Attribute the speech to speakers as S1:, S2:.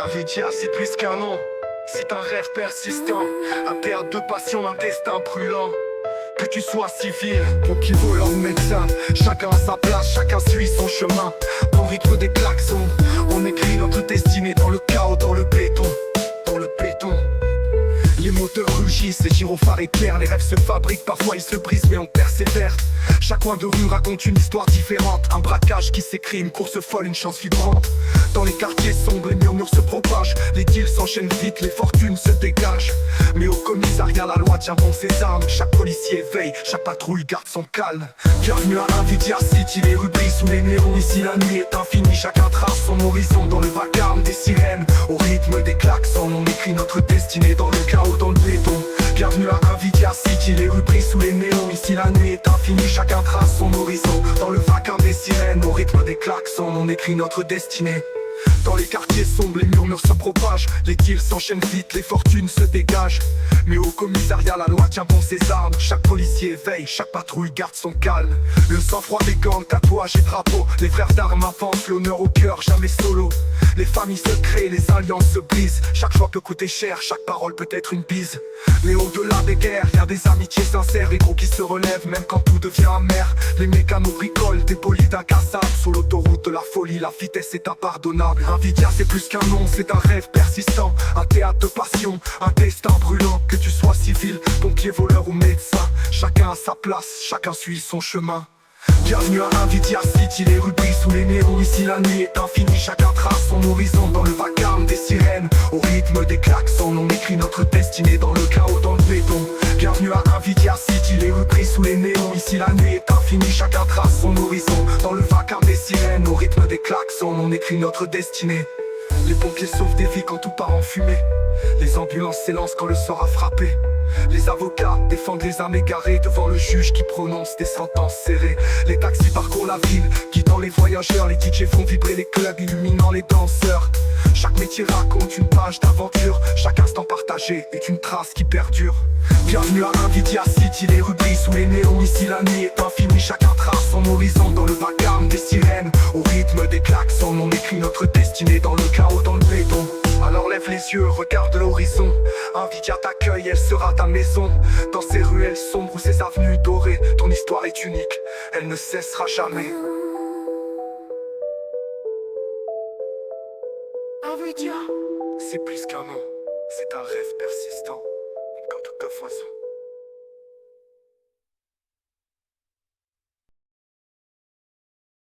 S1: Nvidia, c'est plus qu'un nom. C'est un rêve persistant, un théâtre de passion, un destin brûlant. Que tu sois civil, pompier, voleur ou médecin, chacun a sa place, chacun suit son chemin. Au rythme des klaxons, on écrit notre destinée dans le chaos, dans le béton. Dans le béton. Les moteurs rugissent, les gyrophares éclairent, les rêves se fabriquent, parfois ils se brisent mais on persévère. Chaque coin de rue raconte une histoire différente, un braquage qui s'écrit, une course folle, une chance vibrante. Dans les quartiers sombres, les murmures se propagent, les deals s'enchaînent vite, les fortunes se dégagent. Mais au commissariat, la loi tient bon ses armes, chaque policier veille, chaque patrouille garde son calme. Bienvenue à Nvidia City, les rues brillent sous les néons, ici la nuit est infinie, chacun trace son horizon dans le vacarme des sirènes. Au rythme des klaxons, on écrit notre destinée dans le chaos, dans le béton. Bienvenue à Nvidia City, les rues brillent sous les néons, ici la nuit est infinie, chacun trace son horizon dans le vacarme des sirènes. Au rythme des klaxons, on écrit notre destinée. Dans les quartiers sombres, les murmures se propagent, les deals s'enchaînent vite, les fortunes se dégagent. Mais au commissariat, la loi tient bon ses armes, chaque policier veille, chaque patrouille garde son calme. Le sang-froid des gangs, tatouages et drapeaux, les frères d'armes avancent, l'honneur au cœur, jamais solo. Les familles se créent, les alliances se brisent, chaque choix peut coûter cher, chaque parole peut être une bise. Mais au-delà des guerres, y'a des amitiés sincères, les gros qui se relèvent même quand tout devient amer. Les mécanos bricolent, des bolides incassables, sur l'autoroute de la folie, la vitesse est impardonnable. Nvidia c'est plus qu'un nom, c'est un rêve persistant, un théâtre de passion, un destin brûlant. Que tu sois civil, pompier, voleur ou médecin, chacun a sa place, chacun suit son chemin. Bienvenue à Nvidia City, les rues brillent sous les néons, ici la nuit est infinie, chacun trace son horizon dans le vacarme des sirènes. Au rythme des klaxons, on écrit notre destinée dans le chaos, dans le béton. Bienvenue à Nvidia City, les rues brillent sous les néons, ici la nuit est infinie, chacun trace son horizon dans le vacarme des sirènes. Au rythme des klaxons, on écrit notre destinée. Les pompiers sauvent des vies quand tout part en fumée, les ambulances s'élancent quand le sort a frappé. Les avocats défendent les âmes égarées devant le juge qui prononce des sentences serrées. Les taxis parcourent la ville, guidant les voyageurs, les DJ font vibrer les clubs, illuminant les danseurs. Chaque métier raconte une page d'aventure, chaque instant partagé est une trace qui perdure. Bienvenue à Nvidia City, les rues brillent sous les néons, ici la nuit est infinie, chacun trace son horizon dans le vacarme des sirènes. Au rythme des klaxons, on écrit notre destinée dans le chaos, dans le béton. Alors lève les yeux, regarde l'horizon, Nvidia t'accueille, elle sera ta maison. Dans ces ruelles sombres ou ces avenues dorées, ton histoire est unique, elle ne cessera jamais. Nvidia, c'est plus qu'un nom, c'est un rêve persistant, une cote de foison.